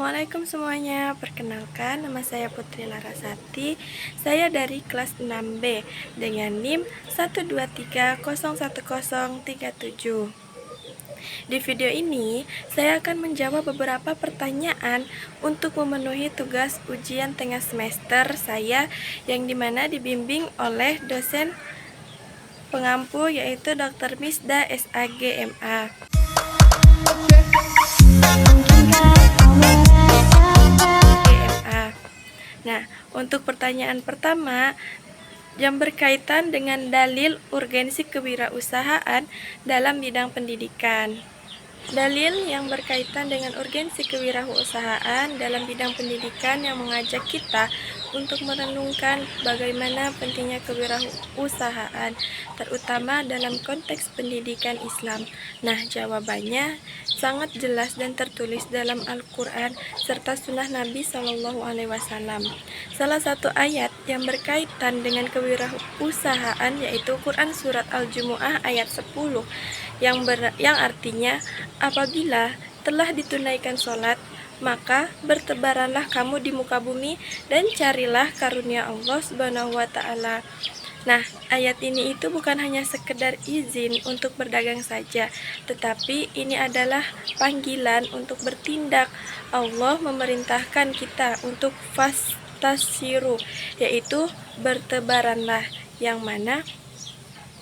Assalamualaikum semuanya. Perkenalkan, nama saya Putri Larasati. Saya dari kelas 6B dengan NIM 123010037. Di video ini, saya akan menjawab beberapa pertanyaan untuk memenuhi tugas ujian tengah semester saya yang dimana dibimbing oleh dosen pengampu yaitu Dr. Misda SAGMA. Nah, untuk pertanyaan pertama yang berkaitan dengan dalil urgensi kewirausahaan dalam bidang pendidikan. Dalil yang berkaitan dengan urgensi kewirausahaan dalam bidang pendidikan yang mengajak kita untuk merenungkan bagaimana pentingnya kewirausahaan, terutama dalam konteks pendidikan Islam. Nah, jawabannya sangat jelas dan tertulis dalam Al-Quran serta Sunnah Nabi SAW. Salah satu ayat yang berkaitan dengan kewirausahaan yaitu Quran Surat Al-Jumu'ah ayat 10 yang artinya, apabila telah ditunaikan sholat, maka bertebaranlah kamu di muka bumi dan carilah karunia Allah Subhanahu wa Ta'ala. Nah, ayat ini itu bukan hanya sekedar izin untuk berdagang saja, tetapi ini adalah panggilan untuk bertindak. Allah memerintahkan kita untuk fastasiru, yaitu bertebaranlah, yang mana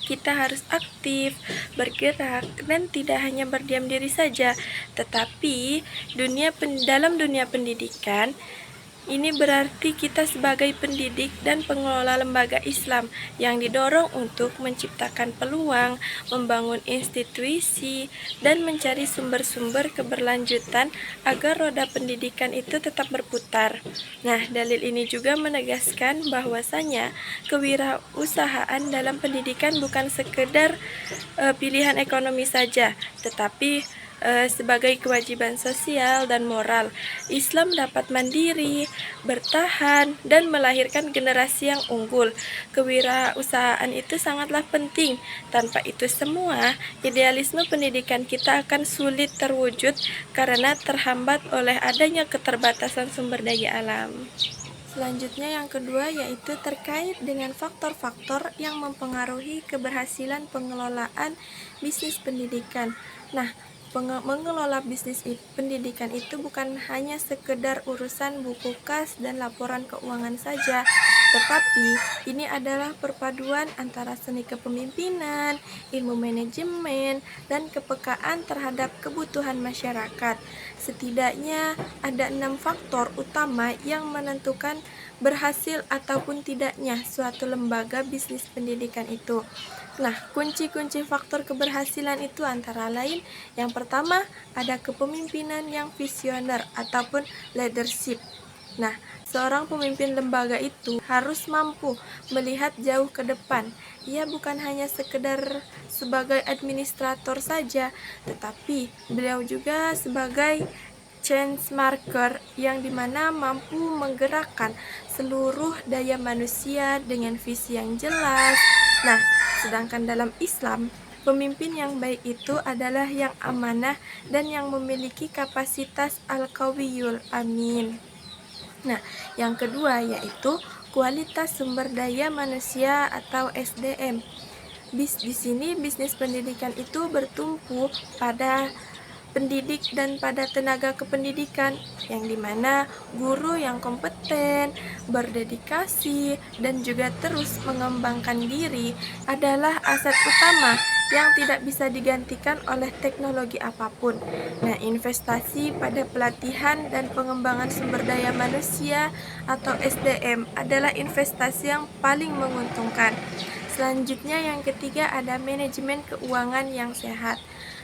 kita harus aktif, bergerak, dan tidak hanya berdiam diri saja, tetapi dalam dunia pendidikan, ini berarti kita sebagai pendidik dan pengelola lembaga Islam yang didorong untuk menciptakan peluang, membangun institusi, dan mencari sumber-sumber keberlanjutan agar roda pendidikan itu tetap berputar. Nah, dalil ini juga menegaskan bahwasanya kewirausahaan dalam pendidikan bukan sekedar pilihan ekonomi saja, tetapi sebagai kewajiban sosial dan moral. Islam dapat mandiri, bertahan, dan melahirkan generasi yang unggul. Kewirausahaan itu sangatlah penting. Tanpa itu semua, idealisme pendidikan kita akan sulit terwujud karena terhambat oleh adanya keterbatasan sumber daya alam. Selanjutnya yang kedua yaitu terkait dengan faktor-faktor yang mempengaruhi keberhasilan pengelolaan bisnis pendidikan. Nah, mengelola bisnis pendidikan itu bukan hanya sekedar urusan buku kas dan laporan keuangan saja, tetapi ini adalah perpaduan antara seni kepemimpinan, ilmu manajemen, dan kepekaan terhadap kebutuhan masyarakat. Setidaknya ada 6 faktor utama yang menentukan berhasil ataupun tidaknya suatu lembaga bisnis pendidikan itu. Nah, kunci-kunci faktor keberhasilan itu antara lain, yang pertama ada kepemimpinan yang visioner ataupun leadership. Nah, seorang pemimpin lembaga itu harus mampu melihat jauh ke depan. Ia bukan hanya sekedar sebagai administrator saja, tetapi beliau juga sebagai change marker yang dimana mampu menggerakkan seluruh daya manusia dengan visi yang jelas. Nah, sedangkan dalam Islam, pemimpin yang baik itu adalah yang amanah dan yang memiliki kapasitas al-qawiyul amin. Nah, yang kedua yaitu kualitas sumber daya manusia atau SDM. Di sini bisnis pendidikan itu bertumpu pada pendidik dan pada tenaga kependidikan, yang dimana guru yang kompeten, berdedikasi, dan juga terus mengembangkan diri adalah aset utama yang tidak bisa digantikan oleh teknologi apapun. Nah, investasi pada pelatihan dan pengembangan sumber daya manusia atau SDM adalah investasi yang paling menguntungkan. Selanjutnya yang ketiga ada manajemen keuangan yang sehat.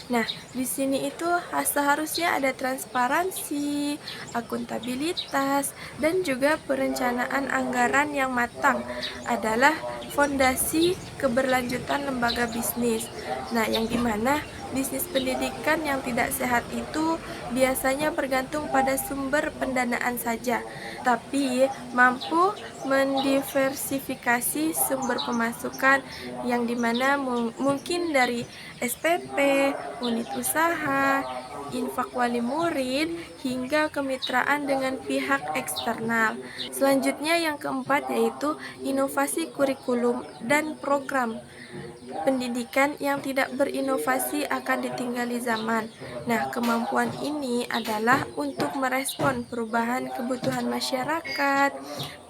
Nah, di sini itu seharusnya ada transparansi, akuntabilitas, dan juga perencanaan anggaran yang matang adalah fondasi keberlanjutan lembaga bisnis. Nah, yang dimana bisnis pendidikan yang tidak sehat itu biasanya bergantung pada sumber pendanaan saja, tapi mampu mendiversifikasi sumber pemasukan yang dimana mungkin dari SPP, unit usaha, infak wali murid, hingga kemitraan dengan pihak eksternal. Selanjutnya yang keempat yaitu inovasi kurikulum dan program pendidikan yang tidak berinovasi akan ditinggali zaman. Nah, kemampuan ini adalah untuk merespon perubahan kebutuhan masyarakat,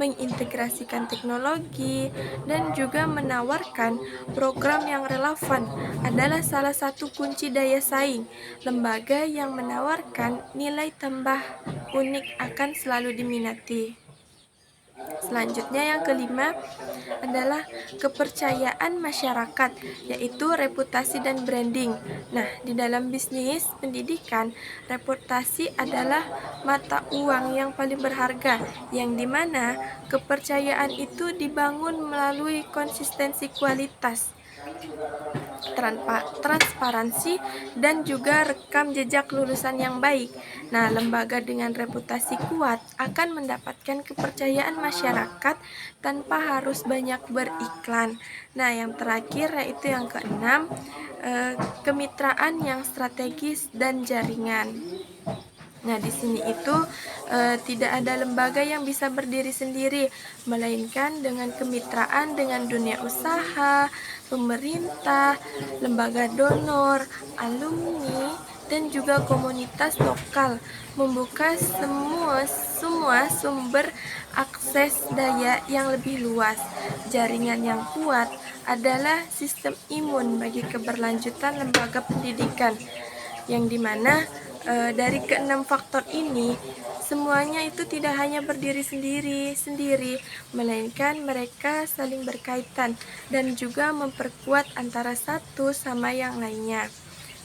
mengintegrasikan teknologi, dan juga menawarkan program yang relevan adalah salah satu kunci daya saing. Lembaga yang menawarkan nilai tambah unik akan selalu diminati. Selanjutnya yang kelima adalah kepercayaan masyarakat, yaitu reputasi dan branding. Nah, di dalam bisnis pendidikan, reputasi adalah mata uang yang paling berharga, yang dimana kepercayaan itu dibangun melalui konsistensi kualitas, transparansi, dan juga rekam jejak lulusan yang baik. Nah, lembaga dengan reputasi kuat akan mendapatkan kepercayaan masyarakat tanpa harus banyak beriklan. Nah, yang terakhir yaitu yang keenam, kemitraan yang strategis dan jaringan. Nah, di sini itu tidak ada lembaga yang bisa berdiri sendiri, melainkan dengan kemitraan dengan dunia usaha, pemerintah, lembaga donor, alumni, dan juga komunitas lokal, membuka semua sumber akses daya yang lebih luas. Jaringan yang kuat adalah sistem imun bagi keberlanjutan lembaga pendidikan, yang dimana dari keenam faktor ini semuanya itu tidak hanya berdiri sendiri, melainkan mereka saling berkaitan dan juga memperkuat antara satu sama yang lainnya.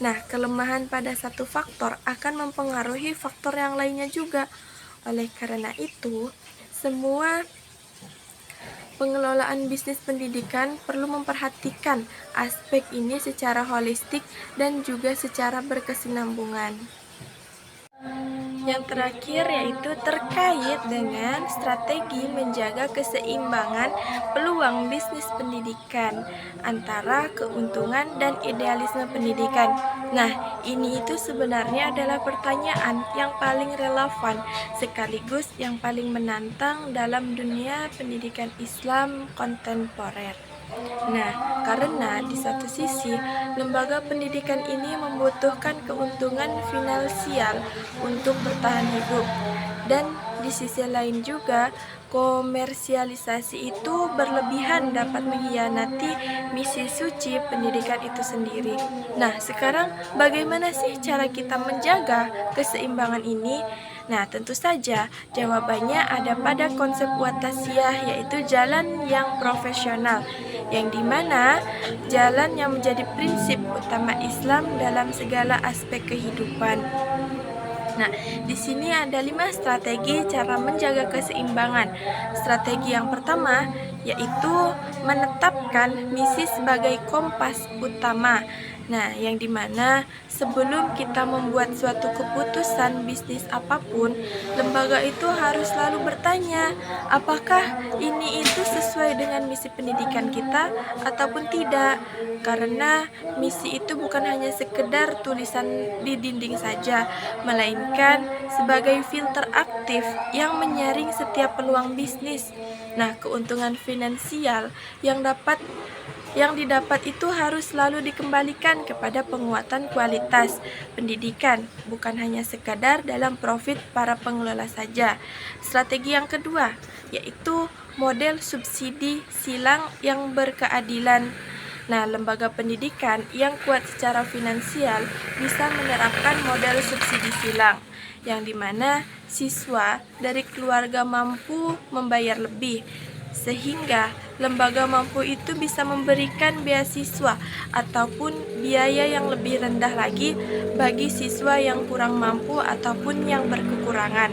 Nah, kelemahan pada satu faktor akan mempengaruhi faktor yang lainnya juga. Oleh karena itu, semua pengelolaan bisnis pendidikan perlu memperhatikan aspek ini secara holistik dan juga secara berkesinambungan. Yang terakhir yaitu terkait dengan strategi menjaga keseimbangan peluang bisnis pendidikan antara keuntungan dan idealisme pendidikan. Nah, ini itu sebenarnya adalah pertanyaan yang paling relevan sekaligus yang paling menantang dalam dunia pendidikan Islam kontemporer. Nah, karena di satu sisi, lembaga pendidikan ini membutuhkan keuntungan finansial untuk bertahan hidup, dan di sisi lain juga, komersialisasi itu berlebihan dapat mengkhianati misi suci pendidikan itu sendiri. Nah, sekarang bagaimana sih cara kita menjaga keseimbangan ini? Nah, tentu saja jawabannya ada pada konsep watasiyah, yaitu jalan yang profesional, yang dimana jalan yang menjadi prinsip utama Islam dalam segala aspek kehidupan. Nah, di sini ada 5 strategi cara menjaga keseimbangan. Strategi yang pertama yaitu menetapkan misi sebagai kompas utama. Nah, yang dimana sebelum kita membuat suatu keputusan bisnis apapun, lembaga itu harus selalu bertanya, apakah ini itu sesuai dengan misi pendidikan kita ataupun tidak. Karena misi itu bukan hanya sekedar tulisan di dinding saja, melainkan sebagai filter aktif yang menyaring setiap peluang bisnis. Nah, keuntungan finansial yang didapat itu harus selalu dikembalikan kepada penguatan kualitas pendidikan, bukan hanya sekadar dalam profit para pengelola saja. Strategi yang kedua yaitu model subsidi silang yang berkeadilan. Nah, lembaga pendidikan yang kuat secara finansial bisa menerapkan model subsidi silang, yang dimana siswa dari keluarga mampu membayar lebih, sehingga lembaga mampu itu bisa memberikan beasiswa ataupun biaya yang lebih rendah lagi bagi siswa yang kurang mampu ataupun yang berkekurangan.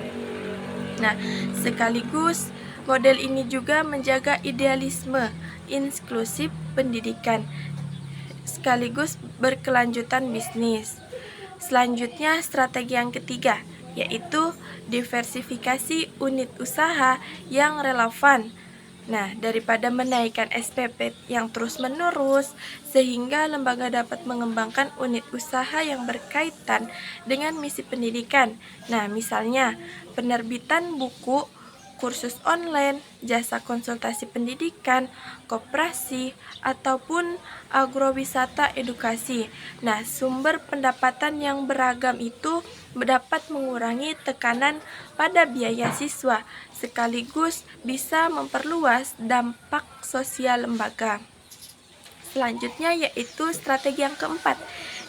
Nah, sekaligus model ini juga menjaga idealisme inklusif pendidikan sekaligus berkelanjutan bisnis. Selanjutnya, strategi yang ketiga yaitu diversifikasi unit usaha yang relevan. Nah, daripada menaikkan SPP yang terus-menerus, sehingga lembaga dapat mengembangkan unit usaha yang berkaitan dengan misi pendidikan. Nah, misalnya penerbitan buku, kursus online, jasa konsultasi pendidikan, koperasi, ataupun agrowisata edukasi. Nah, sumber pendapatan yang beragam itu dapat mengurangi tekanan pada biaya siswa, sekaligus bisa memperluas dampak sosial lembaga. Selanjutnya yaitu strategi yang keempat,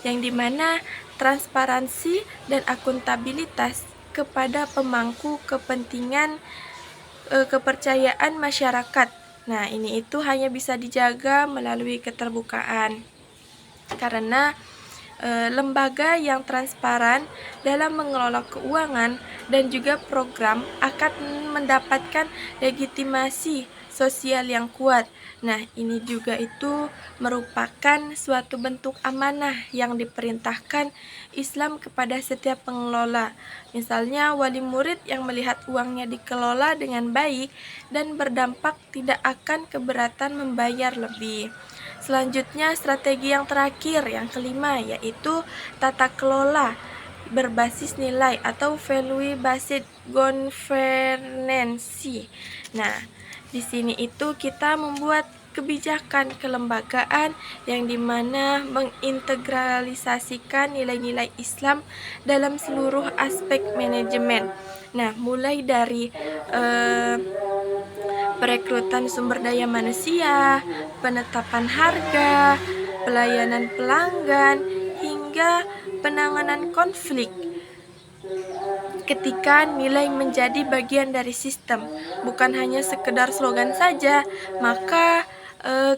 yang dimana transparansi dan akuntabilitas kepada pemangku kepentingan kepercayaan masyarakat. Nah, ini itu hanya bisa dijaga melalui keterbukaan. Karena lembaga yang transparan dalam mengelola keuangan dan juga program akan mendapatkan legitimasi sosial yang kuat. Nah, ini juga itu merupakan suatu bentuk amanah yang diperintahkan Islam kepada setiap pengelola. Misalnya, wali murid yang melihat uangnya dikelola dengan baik dan berdampak tidak akan keberatan membayar lebih. Selanjutnya, strategi yang terakhir, yang kelima, yaitu tata kelola berbasis nilai atau value based governance. Nah, di sini itu kita membuat kebijakan kelembagaan yang dimana mengintegralisasikan nilai-nilai Islam dalam seluruh aspek manajemen. Nah, mulai dari perekrutan sumber daya manusia, penetapan harga, pelayanan pelanggan, hingga penanganan konflik. Ketika nilai menjadi bagian dari sistem, bukan hanya sekedar slogan saja, maka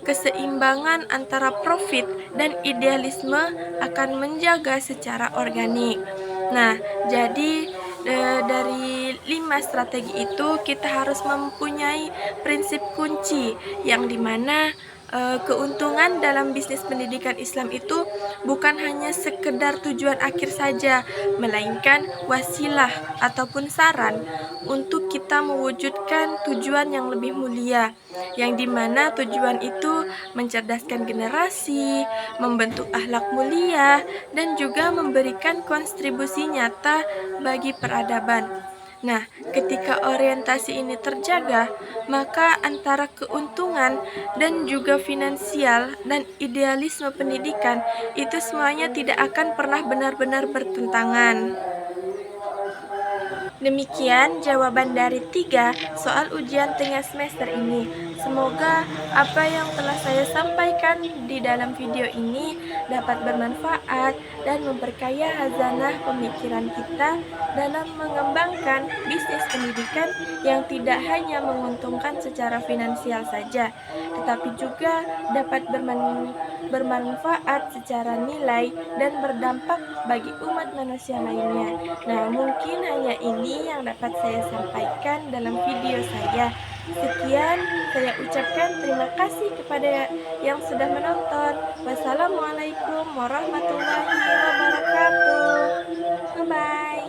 keseimbangan antara profit dan idealisme akan menjaga secara organik. Nah, jadi dari 5 strategi itu kita harus mempunyai prinsip kunci yang dimana keuntungan dalam bisnis pendidikan Islam itu bukan hanya sekedar tujuan akhir saja, melainkan wasilah ataupun saran untuk kita mewujudkan tujuan yang lebih mulia, yang dimana tujuan itu mencerdaskan generasi, membentuk akhlak mulia, dan juga memberikan kontribusi nyata bagi peradaban. Nah, ketika orientasi ini terjaga, maka antara keuntungan dan juga finansial dan idealisme pendidikan itu semuanya tidak akan pernah benar-benar bertentangan. Demikian jawaban dari 3 soal ujian tengah semester ini. Semoga apa yang telah saya sampaikan di dalam video ini dapat bermanfaat dan memperkaya hazanah pemikiran kita dalam mengembangkan bisnis pendidikan yang tidak hanya menguntungkan secara finansial saja, tetapi juga dapat bermanfaat secara nilai dan berdampak bagi umat manusia lainnya. Nah, mungkin hanya ini yang dapat saya sampaikan dalam video saya. Sekian, saya ucapkan terima kasih kepada yang sudah menonton. Wassalamualaikum warahmatullahi wabarakatuh. Bye-bye.